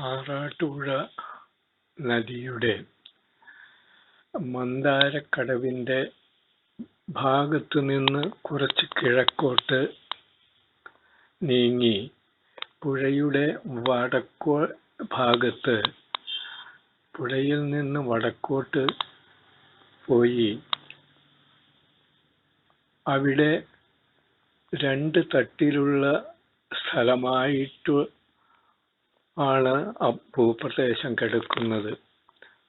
ആറാട്ടുപുഴ നദിയുടെ മന്ദാരക്കടവിന്റെ ഭാഗത്തുനിന്ന് കുറച്ച് കിഴക്കോട്ട് നീങ്ങി പുഴയുടെ വടക്കോ ഭാഗത്ത് പുഴയിൽ നിന്ന് വടക്കോട്ട് പോയി അവിടെ രണ്ട് തട്ടിലുള്ള സ്ഥലമായിട്ട് ആണ് ഭൂപ്രദേശം കിടക്കുന്നത്.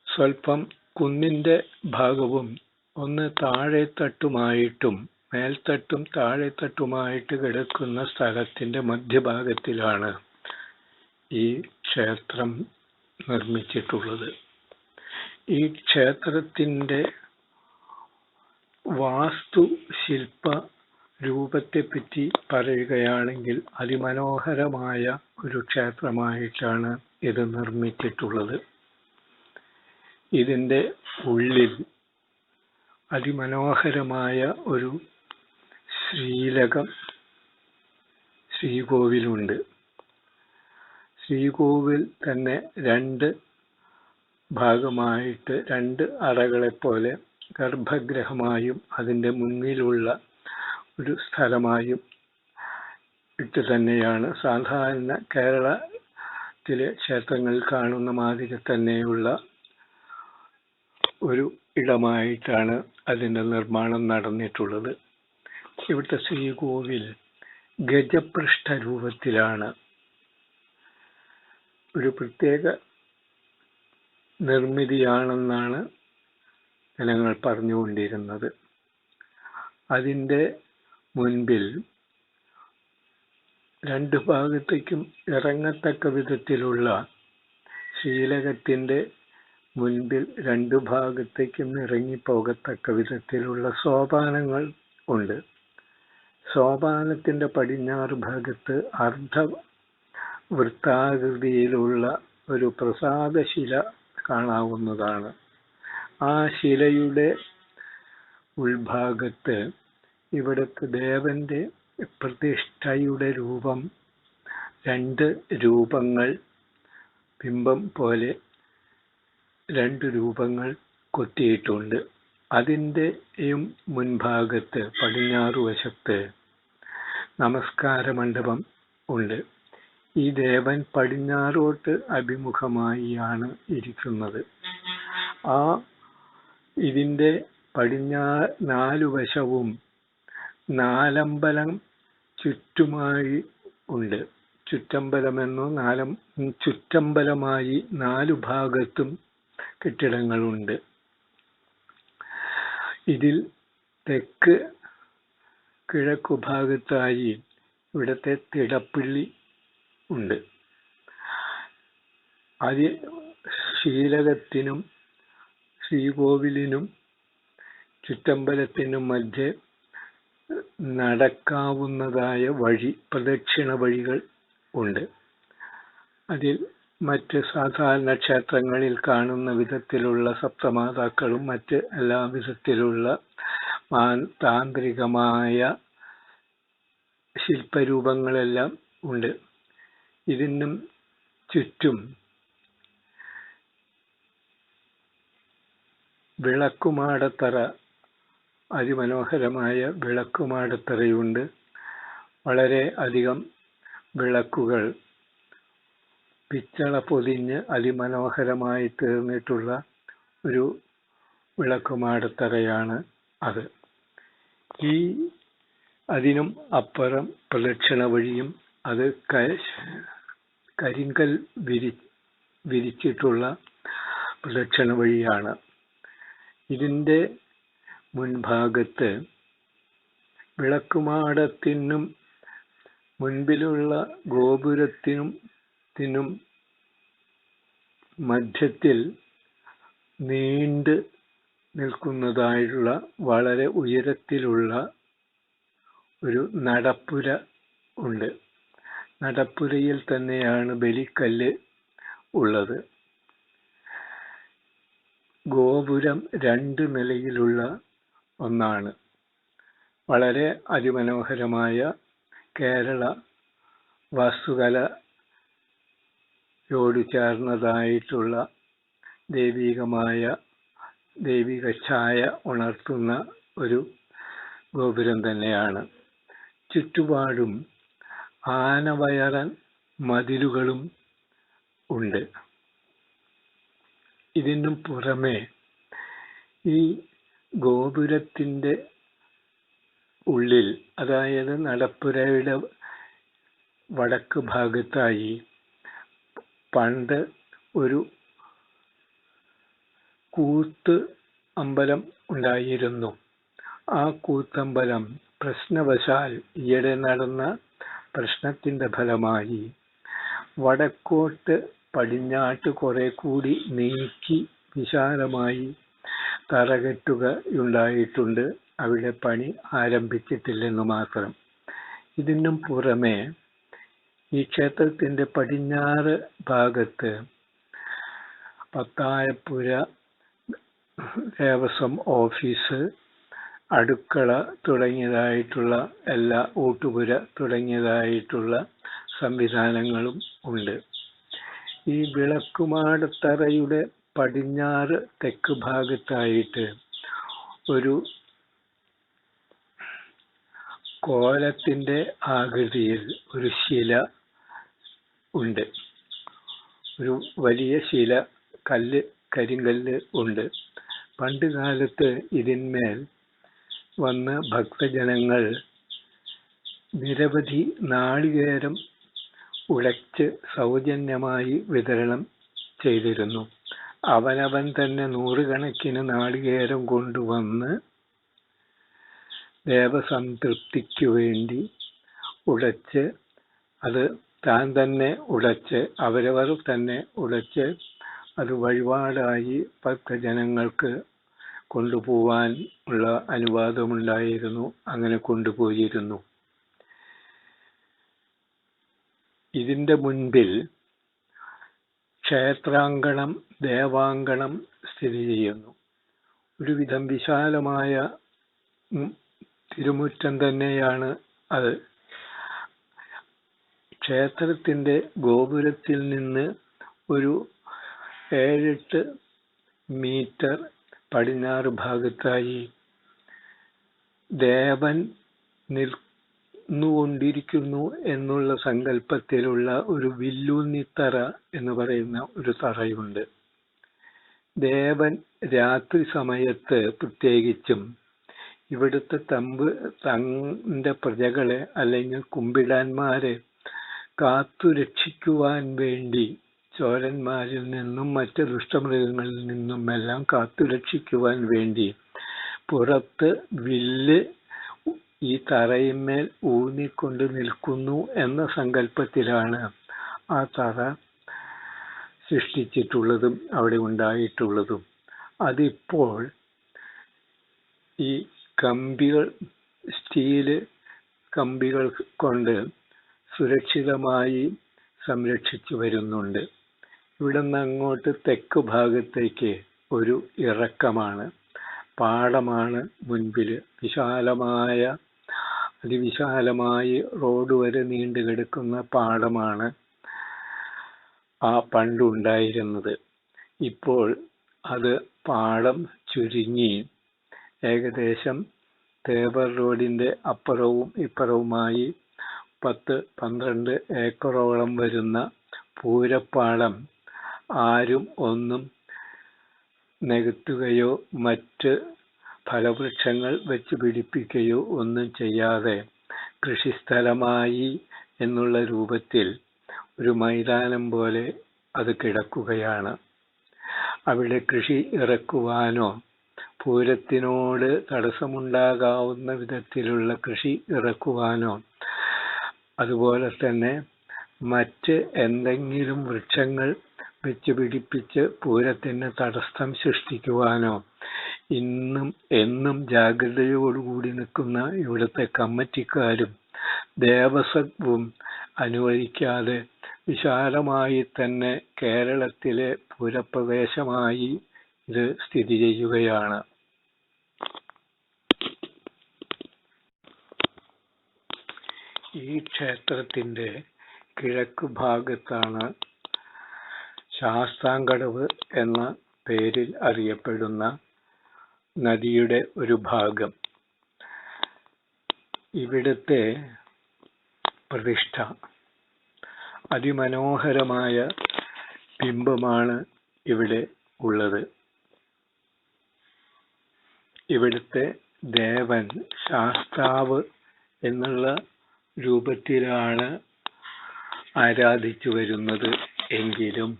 സ്വല്പം കുന്നിന്റെ ഭാഗവും ഒന്ന് താഴെത്തട്ടുമായിട്ടും മേൽത്തട്ടും താഴെത്തട്ടുമായിട്ട് കിടക്കുന്ന സ്ഥലത്തിന്റെ മധ്യഭാഗത്തിലാണ് ഈ ക്ഷേത്രം നിർമ്മിച്ചിട്ടുള്ളത്. ഈ ക്ഷേത്രത്തിന്റെ വാസ്തുശില്പ രൂപത്തെപ്പറ്റി പറയുകയാണെങ്കിൽ അതിമനോഹരമായ ഒരു ക്ഷേത്രമായിട്ടാണ് ഇത് നിർമ്മിച്ചിട്ടുള്ളത്. ഇതിന്റെ ഉള്ളിൽ അതിമനോഹരമായ ഒരു ശ്രീകോവിലുണ്ട്. ശ്രീകോവിൽ തന്നെ രണ്ട് ഭാഗമായിട്ട് രണ്ട് അറകളെപ്പോലെ ഗർഭഗൃഹമായും അതിന്റെ മുന്നിലുള്ള ഒരു സ്ഥലമായും ഇട്ട് തന്നെയാണ് സാധാരണ കേരളത്തിലെ ക്ഷേത്രങ്ങളിൽ കാണുന്ന മാതിരി തന്നെയുള്ള ഒരു ഇടമായിട്ടാണ് അതിന്റെ നിർമ്മാണം നടന്നിട്ടുള്ളത്. ഇവിടുത്തെ ശ്രീകോവിൽ ഗജപൃഷ്ഠ രൂപത്തിലാണ്. ഒരു പ്രത്യേക നിർമ്മിതിയാണെന്നാണ് ജനങ്ങൾ പറഞ്ഞുകൊണ്ടിരുന്നത്. അതിന്റെ മുൻപിൽ രണ്ട് ഭാഗത്തേക്കും ഇറങ്ങത്തക്ക വിധത്തിലുള്ള ശ്രീലകത്തിന്റെ മുൻപിൽ രണ്ടു ഭാഗത്തേക്കും ഇറങ്ങിപ്പോകത്തക്ക വിധത്തിലുള്ള സോപാനങ്ങൾ ഉണ്ട്. സോപാനത്തിന്റെ പടിഞ്ഞാറ് ഭാഗത്ത് അർദ്ധവൃത്താകൃതിയിലുള്ള ഒരു പ്രസാദശില കാണാവുന്നതാണ്. ആ ശിലയുടെ ഉൾഭാഗത്ത് ഇവിടുത്തെ ദേവന്റെ പ്രതിഷ്ഠയുടെ രൂപം രണ്ട് രൂപങ്ങൾ ബിംബം പോലെ രണ്ട് രൂപങ്ങൾ കൊത്തിയിട്ടുണ്ട്. അതിന്റെയും മുൻഭാഗത്ത് പടിഞ്ഞാറ് വശത്ത് നമസ്കാര മണ്ഡപം ഉണ്ട്. ഈ ദേവൻ പടിഞ്ഞാറോട്ട് അഭിമുഖമായിയാണ് ഇരിക്കുന്നത്. ഇതിന്റെ നാലു വശവും നാലമ്പലം ചുറ്റുമായി ഉണ്ട്. ചുറ്റമ്പലമായി നാലു ഭാഗത്തും കെട്ടിടങ്ങളുണ്ട്. ഇതിൽ തെക്ക് കിഴക്കു ഭാഗത്തായി ഇവിടത്തെ തിടപ്പള്ളി ഉണ്ട്. ശ്രീലകത്തിനും ശ്രീകോവിലിനും ചുറ്റമ്പലത്തിനും മധ്യേ നടക്കാവുന്നതായ പ്രദക്ഷിണ വഴികൾ ഉണ്ട്. അതിൽ മറ്റ് സാധാരണ ക്ഷേത്രങ്ങളിൽ കാണുന്ന വിധത്തിലുള്ള സപ്തമാതാക്കളും മറ്റ് എല്ലാ വിധത്തിലുള്ള താന്ത്രികമായ ശില്പരൂപങ്ങളെല്ലാം ഉണ്ട്. ഇതിനും ചുറ്റും വിളക്കുമാടത്തറ, അതിമനോഹരമായ വിളക്കുമാടത്തറയുണ്ട്. വളരെ അധികം വിളക്കുകൾ പിച്ചള പൊതിഞ്ഞ് അതിമനോഹരമായി തീർന്നിട്ടുള്ള ഒരു വിളക്കുമാടത്തറയാണ് അത്. അതിനും അപ്പുറം പ്രദക്ഷിണ വഴിയും അത് കരിങ്കൽ വിരിച്ചിട്ടുള്ള പ്രദക്ഷിണ വഴിയാണ്. ഇതിന്റെ മുൻഭാഗത്ത് വിളക്കുമാടത്തിനും മുൻപിലുള്ള ഗോപുരത്തിനും മധ്യത്തിൽ നീണ്ട് നിൽക്കുന്നതായുള്ള വളരെ ഉയരത്തിലുള്ള ഒരു നടപ്പുര ഉണ്ട്. നടപ്പുരയിൽ തന്നെയാണ് ബലിക്കല്ല് ഉള്ളത്. ഗോപുരം രണ്ട് നിലയിലുള്ള ഒന്നാണ്. വളരെ അതിമനോഹരമായ കേരള വാസ്തുകല യോട് ചേർന്നതായിട്ടുള്ള ദൈവിക ഛായ ഉണർത്തുന്ന ഒരു ഗോപുരം തന്നെയാണ്. ചുറ്റുപാടും ആനവയറൻ മതിലുകളും ഉണ്ട്. ഇതിനും പുറമെ ഈ ഗോപുരത്തിൻ്റെ ഉള്ളിൽ, അതായത് നടപ്പുരയുടെ വടക്ക് ഭാഗത്തായി പണ്ട് ഒരു കൂത്ത് അമ്പലം ഉണ്ടായിരുന്നു. ആ കൂത്തമ്പലം പ്രശ്നവശാൽ ഈയിടെ നടന്ന പ്രശ്നത്തിൻ്റെ ഫലമായി വടക്കോട്ട് പടിഞ്ഞാട്ട് കുറെ കൂടി നീക്കി വിശാലമായി തറകെട്ടുകയുണ്ടായിട്ടുണ്ട്. അവിടെ പണി ആരംഭിച്ചിട്ടില്ലെന്ന് മാത്രം. ഇതിനും പുറമെ ഈ ക്ഷേത്രത്തിൻ്റെ പടിഞ്ഞാറ് ഭാഗത്ത് പത്തായപ്പുര ദേവസ്വം ഓഫീസ്, അടുക്കള തുടങ്ങിയതായിട്ടുള്ള ഊട്ടുപുര തുടങ്ങിയതായിട്ടുള്ള സംവിധാനങ്ങളും ഉണ്ട്. ഈ വിളക്കുമാടത്തറയുടെ പടിഞ്ഞാറ് തെക്ക് ഭാഗത്തായിട്ട് ഒരു കോലത്തിൻ്റെ ആകൃതിയിൽ ഒരു ശില ഉണ്ട്. ഒരു വലിയ ശില, കരിങ്കല്ല് ഉണ്ട്. പണ്ട് കാലത്ത് ഇതിന്മേൽ വന്ന് ഭക്തജനങ്ങൾ നിരവധി നാളികേരം ഉടച്ച് സൗജന്യമായി വിതരണം ചെയ്തിരുന്നു. അവനവൻ തന്നെ നൂറുകണക്കിന് നാളികേരം കൊണ്ടുവന്ന് ദേവസംതൃപ്തിക്ക് വേണ്ടി ഉടച്ച്, അത് താൻ തന്നെ ഉടച്ച്, അവരവർ തന്നെ ഉടച്ച് അത് വഴിപാടായി ഭക്തജനങ്ങൾക്ക് കൊണ്ടുപോവാൻ ഉള്ള അനുവാദമുണ്ടായിരുന്നു. അങ്ങനെ കൊണ്ടുപോയിരുന്നു. ഇതിൻ്റെ മുൻപിൽ ക്ഷേത്രാങ്കണം, ദേവാങ്കണം സ്ഥിതി ചെയ്യുന്നു. ഒരുവിധം വിശാലമായ തിരുമുറ്റം തന്നെയാണ് അത്. ക്ഷേത്രത്തിൻ്റെ ഗോപുരത്തിൽ നിന്ന് ഒരു 7-8 മീറ്റർ പടിഞ്ഞാറ് ഭാഗത്തായി ദേവൻ നിൽന്നുകൊണ്ടിരിക്കുന്നു എന്നുള്ള സങ്കല്പത്തിലുള്ള ഒരു വില്ലൂന്നിത്തറ എന്ന് പറയുന്ന ഒരു തറയുണ്ട്. ദേവൻ രാത്രി സമയത്ത് പ്രത്യേകിച്ചും ഇവിടുത്തെ തൻ്റെ പ്രജകളെ അല്ലെങ്കിൽ കുമ്പിടാന്മാരെ കാത്തുരക്ഷിക്കുവാൻ വേണ്ടി, ചോരന്മാരിൽ നിന്നും മറ്റ് ദുഷ്ടമൃഗങ്ങളിൽ നിന്നും എല്ലാം കാത്തുരക്ഷിക്കുവാൻ വേണ്ടി പുറത്ത് വില്ല് ഈ തറയിന്മേൽ ഊന്നിക്കൊണ്ട് നിൽക്കുന്നു എന്ന സങ്കല്പത്തിലാണ് ആ തറ സൃഷ്ടിച്ചിട്ടുള്ളതും അവിടെ ഉണ്ടായിട്ടുള്ളതും. അതിപ്പോൾ ഈ സ്റ്റീല് കമ്പികൾ കൊണ്ട് സുരക്ഷിതമായി സംരക്ഷിച്ചു വരുന്നുണ്ട്. ഇവിടെ നിന്ന് അങ്ങോട്ട് തെക്ക് ഭാഗത്തേക്ക് ഒരു ഇറക്കമാണ്, പാടമാണ് മുൻപിൽ. അതിവിശാലമായി റോഡ് വരെ നീണ്ടു കിടക്കുന്ന പാടമാണ് ആ പണ്ടുണ്ടായിരുന്നത്. ഇപ്പോൾ അത് പാടം ചുരുങ്ങി ഏകദേശം തേവർ റോഡിൻ്റെ അപ്പുറവും ഇപ്പുറവുമായി 10-12 ഏക്കറോളം വരുന്ന പൂരപ്പാടം ആരും ഒന്നും നികത്തുകയോ മറ്റ് ഫലവൃക്ഷങ്ങൾ വെച്ച് പിടിപ്പിക്കുകയോ ഒന്നും ചെയ്യാതെ കൃഷിസ്ഥലമായി എന്നുള്ള രൂപത്തിൽ ഒരു മൈതാനം പോലെ അത് കിടക്കുകയാണ്. അവിടെ കൃഷി ഇറക്കുവാനോ പൂരത്തിനോട് തടസ്സമുണ്ടാകാവുന്ന വിധത്തിലുള്ള കൃഷി ഇറക്കുവാനോ അതുപോലെ തന്നെ മറ്റ് എന്തെങ്കിലും വൃക്ഷങ്ങൾ വെച്ച് പിടിപ്പിച്ച് പൂരത്തിന് തടസ്സം സൃഷ്ടിക്കുവാനോ എന്നും ജാഗ്രതയോടുകൂടി നിൽക്കുന്ന ഇവിടുത്തെ കമ്മിറ്റിക്കാരും ദേവസ്വവും അനുവദിക്കാതെ വിശാലമായി തന്നെ കേരളത്തിലെ പൂരപ്രദേശമായി ഇത് സ്ഥിതി ചെയ്യുകയാണ്. ഈ ക്ഷേത്രത്തിൻ്റെ കിഴക്ക് ഭാഗത്താണ് ശാസ്താംകടവ് എന്ന പേരിൽ അറിയപ്പെടുന്ന നദിയുടെ ഒരു ഭാഗം. ഇവിടുത്തെ പ്രതിഷ്ഠ അതിമനോഹരമായ ബിംബമാണ് ഇവിടെ ഉള്ളത്. ഇവിടുത്തെ ദേവൻ ശാസ്താവ് എന്നുള്ള രൂപത്തിലാണ് ആരാധിച്ചു വരുന്നത് എങ്കിലും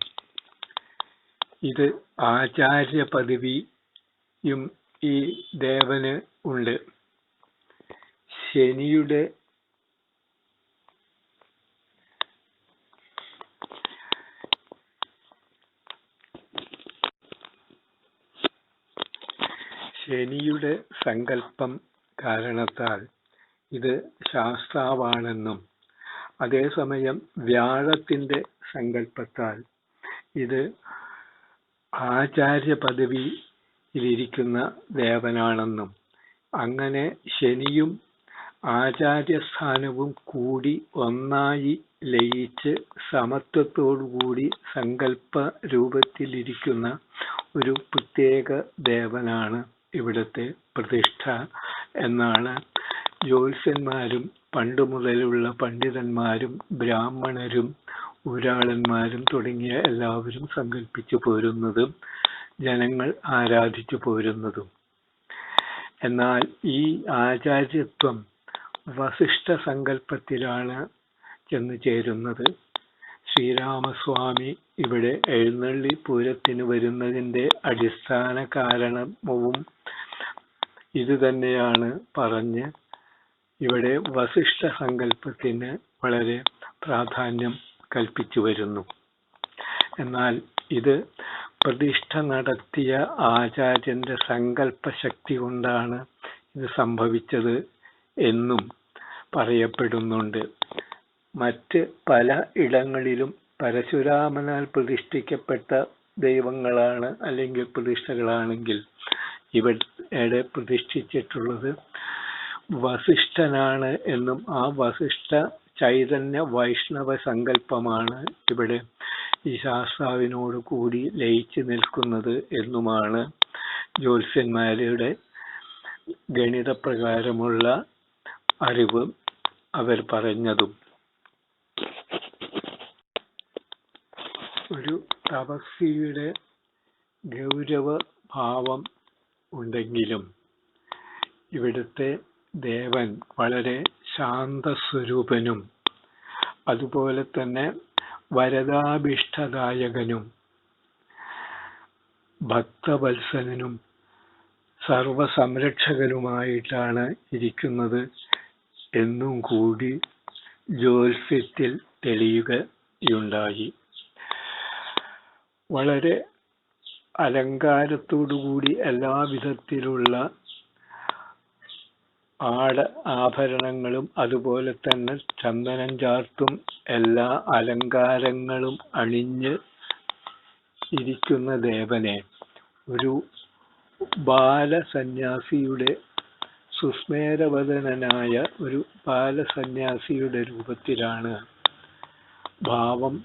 ഇത് ആചാര്യ പദവിയും ഈ ദേവന് ഉണ്ട്. ശനിയുടെ സങ്കല്പം കാരണത്താൽ ഇത് ശാസ്താവാണെന്നും അതേസമയം വ്യാഴത്തിന്റെ സങ്കല്പത്താൽ ഇത് ആചാര്യ പദവിയിലിരിക്കുന്ന ദേവനാണെന്നും അങ്ങനെ ശനിയും ആചാര്യസ്ഥാനവും കൂടി ഒന്നായി ലയിച്ച് സമത്വത്തോടുകൂടി സങ്കല്പ രൂപത്തിലിരിക്കുന്ന ഒരു പ്രത്യേക ദേവനാണ് ഇവിടുത്തെ പ്രതിഷ്ഠ എന്നാണ് ജ്യോത്സ്യന്മാരും പണ്ട് മുതലുള്ള പണ്ഡിതന്മാരും ബ്രാഹ്മണരും ഊരാളന്മാരും തുടങ്ങിയ എല്ലാവരും സങ്കല്പിച്ചു പോരുന്നതും ജനങ്ങൾ ആരാധിച്ചു പോരുന്നതും. എന്നാൽ ഈ ആചാര്യത്വം വസിഷ്ഠ സങ്കല്പത്തിലാണ് ചെന്നു ചേരുന്നത്. ശ്രീരാമസ്വാമി ഇവിടെ എഴുന്നള്ളി പൂരത്തിന് വരുന്നതിന്റെ അടിസ്ഥാന കാരണവും ഇത് തന്നെയാണ് പറഞ്ഞ് ഇവിടെ വസിഷ്ഠ സങ്കല്പത്തിന് വളരെ പ്രാധാന്യം കൽപ്പിച്ചു വരുന്നു. എന്നാൽ ഇത് പ്രതിഷ്ഠ നടത്തിയ ആചാര്യന്റെ സങ്കല്പ ശക്തി കൊണ്ടാണ് ഇത് സംഭവിച്ചത് എന്നും പറയപ്പെടുന്നുണ്ട്. മറ്റ് പല ഇടങ്ങളിലും പരശുരാമനാൽ പ്രതിഷ്ഠിക്കപ്പെട്ട ദൈവങ്ങളാണ് അല്ലെങ്കിൽ പ്രതിഷ്ഠകളാണെങ്കിൽ ഇവിടെ പ്രതിഷ്ഠിച്ചിട്ടുള്ളത് വസിഷ്ഠനാണ് എന്നും ആ വസിഷ്ഠ ചൈതന്യ വൈഷ്ണവ സങ്കല്പമാണ് ഇവിടെ ഈ ശാസ്താവിനോട് കൂടി ലയിച്ചു നിൽക്കുന്നത് എന്നുമാണ് ജ്യോത്സ്യന്മാരുടെ ഗണിതപ്രകാരമുള്ള അറിവ് അവർ പറഞ്ഞതും. ഒരു തപസ്വിയുടെ ഗൗരവ ഭാവം ഉണ്ടെങ്കിലും ഇവിടുത്തെ ദേവൻ വളരെ ശാന്തസ്വരൂപനും അതുപോലെ തന്നെ വരദാഭിഷ്ടദായകനും ഭക്തവത്സലനും സർവസംരക്ഷകനുമായിട്ടാണ് ഇരിക്കുന്നത് എന്നും കൂടി ജ്യോത്സ്യത്തിൽ തെളിയുകയുണ്ടായി. വളരെ അലങ്കാരത്തോടുകൂടി എല്ലാവിധത്തിലുള്ള ആഭരണങ്ങളും അതുപോലെ തന്നെ ചന്ദനം ചാർത്തും എല്ലാ അലങ്കാരങ്ങളും അണിഞ്ഞ് ഇരിക്കുന്ന ദേവനെ ഒരു ബാലസന്യാസിയുടെ സുസ്മേരവദനായ ഒരു ബാലസന്യാസിയുടെ രൂപത്തിലാണ് ഭാവം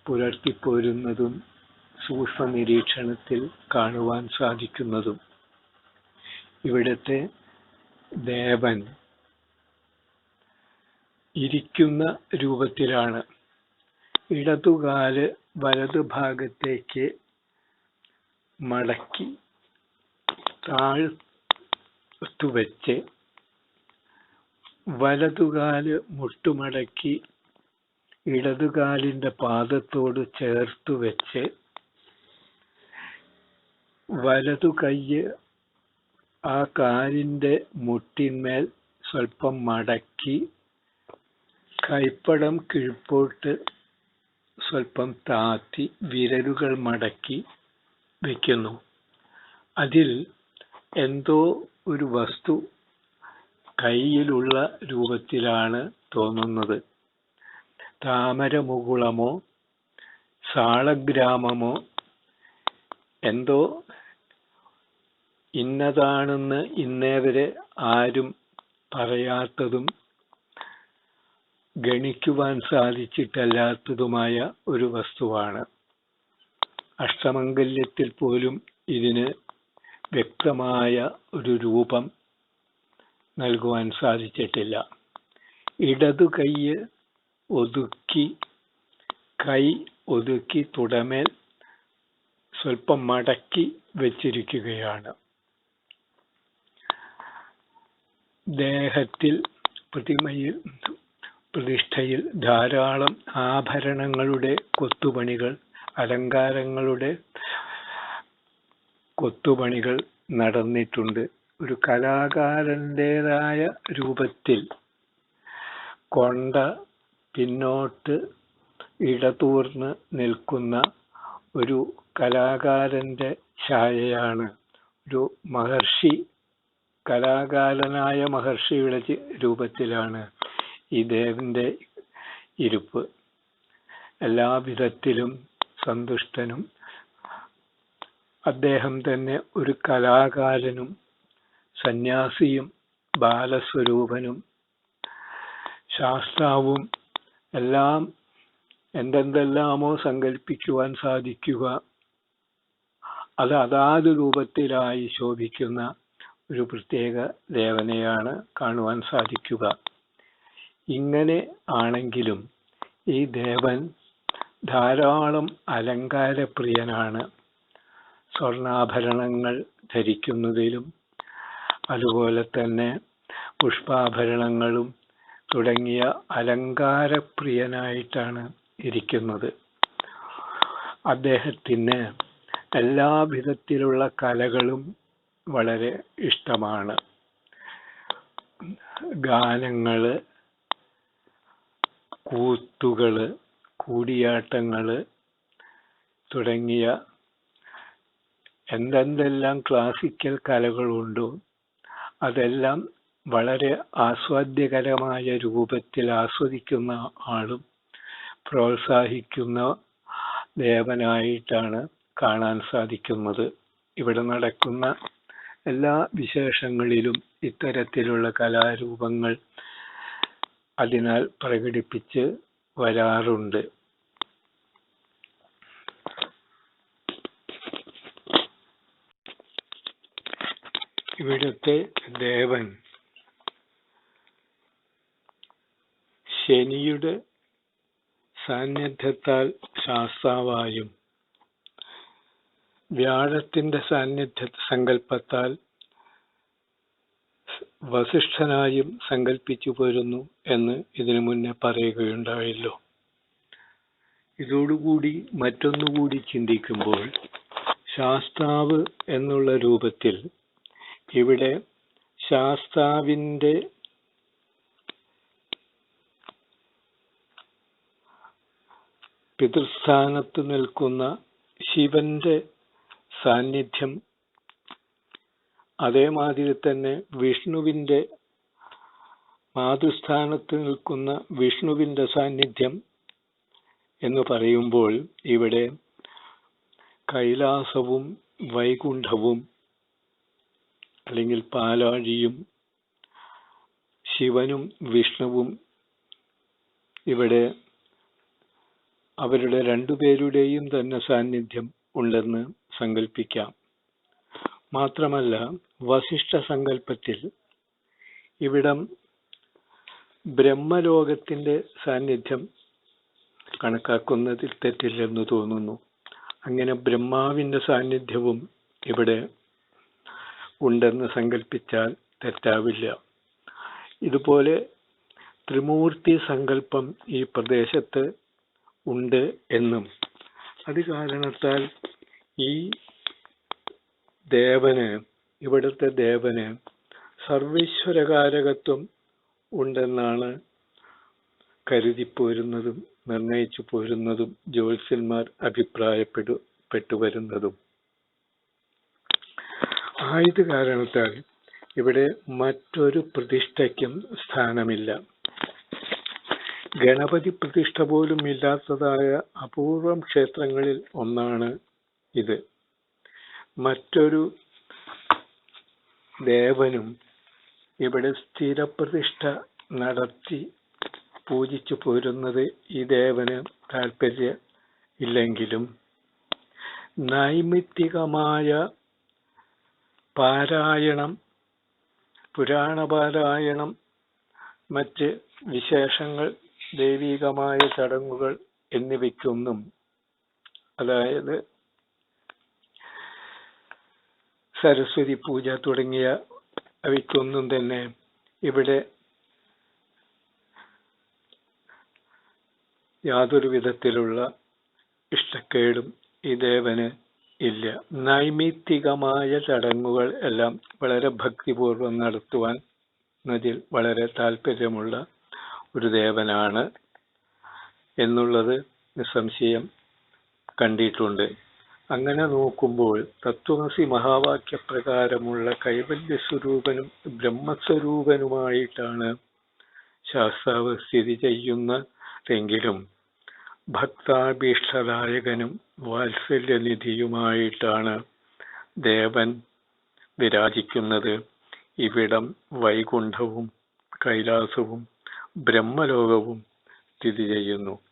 പുലർത്തിപ്പോരുന്നതും സൂക്ഷ്മ നിരീക്ഷണത്തിൽ കാണുവാൻ സാധിക്കുന്നതും. ഇവിടുത്തെ ദേവൻ ഇരിക്കുന്ന രൂപത്തിലാണ്. ഇടതുകാല് വലതുഭാഗത്തേക്ക് മടക്കി താഴ്ത്തുവെച്ച് വലതുകാല് മുട്ടുമടക്കി ഇടതുകാലിന്റെ പാദത്തോട് ചേർത്ത് വെച്ച് വലതു കൈയ്യ് ആ കാലിന്റെ മുട്ടിന്മേൽ സ്വല്പം മടക്കി കൈപ്പടം കീഴ്പോട്ട് സ്വല്പം താത്തി വിരലുകൾ മടക്കി വയ്ക്കുന്നു. അതിൽ എന്തോ ഒരു വസ്തു കയ്യിലുള്ള രൂപത്തിലാണ് തോന്നുന്നത്. താമരമുകുളമോ സാളഗ്രാമമോ എന്തോ ഇന്നതാണെന്ന് ഇന്നേവരെ ആരും പറയാത്തതും ഗണിക്കുവാൻ സാധിച്ചിട്ടല്ലാത്തതുമായ ഒരു വസ്തുവാണ്. അഷ്ടമംഗല്യത്തിൽ പോലും ഇതിന് വ്യക്തമായ ഒരു രൂപം നൽകുവാൻ സാധിച്ചിട്ടില്ല. ഇടതു കൈ ഒതുക്കി തുടമേൽ സ്വല്പം മടക്കി വെച്ചിരിക്കുകയാണ്. ദേഹത്തിൽ പ്രതിഷ്ഠയിൽ ധാരാളം ആഭരണങ്ങളുടെ കൊത്തുപണികൾ, അലങ്കാരങ്ങളുടെ കൊത്തുപണികൾ നടന്നിട്ടുണ്ട്. ഒരു കലാകാരൻ്റെതായ രൂപത്തിൽ കൊണ്ട പിന്നോട്ട് ഇടതൂർന്ന് നിൽക്കുന്ന ഒരു കലാകാരന്റെ ഛായയാണ്. ഒരു കലാകാരനായ മഹർഷിയുടെ രൂപത്തിലാണ് ഈ ദേവന്റെ ഇരിപ്പ്. എല്ലാവിധത്തിലും സന്തുഷ്ടനും അദ്ദേഹം തന്നെ ഒരു കലാകാരനും സന്യാസിയും ബാലസ്വരൂപനും ശാസ്താവും എല്ലാം എന്തെല്ലാമോ സങ്കല്പിക്കുവാൻ സാധിക്കുക, അത് അതാത് രൂപത്തിലായി ശോഭിക്കുന്ന ഒരു പ്രത്യേക ദേവനെയാണ് കാണുവാൻ സാധിക്കുക. ഇങ്ങനെ ആണെങ്കിലും ഈ ദേവൻ ധാരാളം അലങ്കാരപ്രിയനാണ്. സ്വർണ്ണാഭരണങ്ങൾ ധരിക്കുന്നതിലും അതുപോലെ തന്നെ പുഷ്പാഭരണങ്ങളും തുടങ്ങിയ അലങ്കാരപ്രിയനായിട്ടാണ് ഇരിക്കുന്നത്. അദ്ദേഹത്തിന് എല്ലാവിധത്തിലുള്ള കലകളും വളരെ ഇഷ്ടമാണ്. ഗാനങ്ങള്, കൂത്തുകള്, കൂടിയാട്ടങ്ങള് തുടങ്ങിയ എന്തെല്ലാം ക്ലാസിക്കൽ കലകളുണ്ടോ അതെല്ലാം വളരെ ആസ്വാദ്യകരമായ രൂപത്തിൽ ആസ്വദിക്കുന്ന ആളും പ്രോത്സാഹിക്കുന്ന ദേവനായിട്ടാണ് കാണാൻ സാധിക്കുന്നത്. ഇവിടെ നടക്കുന്ന എല്ലാ വിശേഷങ്ങളിലും ഇത്തരത്തിലുള്ള കലാരൂപങ്ങൾ അതിനാൽ പ്രകടിപ്പിച്ച് വരാറുണ്ട്. ഇവിടുത്തെ ദേവൻ ശനിയുടെ സാന്നിധ്യത്താൽ ശാസ്താവായും വ്യാഴത്തിന്റെ സങ്കല്പത്താൽ വസിഷ്ഠനായും സങ്കല്പിച്ചു പോരുന്നു എന്ന് ഇതിനു മുന്നേ പറയുകയുണ്ടായല്ലോ. ഇതോടുകൂടി മറ്റൊന്നുകൂടി ചിന്തിക്കുമ്പോൾ ശാസ്താവ് എന്നുള്ള രൂപത്തിൽ ഇവിടെ ശാസ്താവിന്റെ പിതൃസ്ഥാനത്ത് നിൽക്കുന്ന ശിവന്റെ സാന്നിധ്യം, അതേമാതിരി തന്നെ വിഷ്ണുവിന്റെ മാതൃസ്ഥാനത്ത് നിൽക്കുന്ന വിഷ്ണുവിന്റെ സാന്നിധ്യം എന്ന് പറയുമ്പോൾ ഇവിടെ കൈലാസവും വൈകുണ്ഠവും അല്ലെങ്കിൽ പാലാഴിയും ശിവനും വിഷ്ണുവും ഇവിടെ അവരുടെ രണ്ടുപേരുടെയും തന്നെ സാന്നിധ്യം ഉണ്ടെന്ന് സങ്കല്പിക്കാം. മാത്രമല്ല വസിഷ്ഠ സങ്കല്പത്തിൽ ഇവിടം ബ്രഹ്മലോകത്തിന്റെ സാന്നിധ്യം കണക്കാക്കുന്നതിൽ തെറ്റില്ലെന്ന് തോന്നുന്നു. അങ്ങനെ ബ്രഹ്മാവിന്റെ സാന്നിധ്യവും ഇവിടെ ഉണ്ടെന്ന് സങ്കല്പിച്ചാൽ തെറ്റാവില്ല. ഇതുപോലെ ത്രിമൂർത്തി സങ്കല്പം ഈ പ്രദേശത്ത് ഉണ്ട് എന്നും അത് കാരണത്താൽ ഈ ഇവിടുത്തെ ദേവന് സർവീശ്വരകാരകത്വം ഉണ്ടെന്നാണ് കരുതിപ്പോരുന്നതും നിർണയിച്ചു പോരുന്നതും ജ്യോത്സ്യന്മാർ അഭിപ്രായപ്പെട്ടു വരുന്നതും. ആയത് കാരണത്താൽ ഇവിടെ മറ്റൊരു പ്രതിഷ്ഠയ്ക്കും സ്ഥാനമില്ല. ഗണപതി പ്രതിഷ്ഠ പോലും ഇല്ലാത്തതായ അപൂർവം ക്ഷേത്രങ്ങളിൽ ഒന്നാണ് ഇത്. മറ്റൊരു ദേവനും ഇവിടെ സ്ഥിരപ്രതിഷ്ഠ നടത്തി പൂജിച്ചു പോരുന്നത് ഈ ദേവന് താല്പര്യം ഇല്ലെങ്കിലും നൈമിത്തികമായ പാരായണം, പുരാണപാരായണം, മറ്റ് വിശേഷങ്ങൾ, ദൈവികമായ ചടങ്ങുകൾ എന്നിവയ്ക്കൊന്നും, അതായത് സരസ്വതി പൂജ തുടങ്ങിയ അവയ്ക്കൊന്നും തന്നെ ഇവിടെ യാതൊരു വിധത്തിലുള്ള ഇഷ്ടക്കേടും ഈ ദേവന് ഇല്ല. നൈമിത്തികമായ ചടങ്ങുകൾ എല്ലാം വളരെ ഭക്തിപൂർവ്വം നടത്തുവാൻ എന്നതിൽ വളരെ താല്പര്യമുള്ള ഒരു ദേവനാണ് എന്നുള്ളത് നിസ്സംശയം കണ്ടിട്ടുണ്ട്. അങ്ങനെ നോക്കുമ്പോൾ തത്വമസി മഹാവാക്യപ്രകാരമുള്ള കൈവല്യ സ്വരൂപനും ബ്രഹ്മസ്വരൂപനുമായിട്ടാണ് ശാസ്താവ് സ്ഥിതി ചെയ്യുന്നതെങ്കിലും ഭക്താഭീഷ്ടദായകനും വാത്സല്യനിധിയുമായിട്ടാണ് ദേവൻ വിരാജിക്കുന്നത്. ഇവിടം വൈകുണ്ഠവും കൈലാസവും ബ്രഹ്മലോകവും സ്ഥിതി ചെയ്യുന്നു.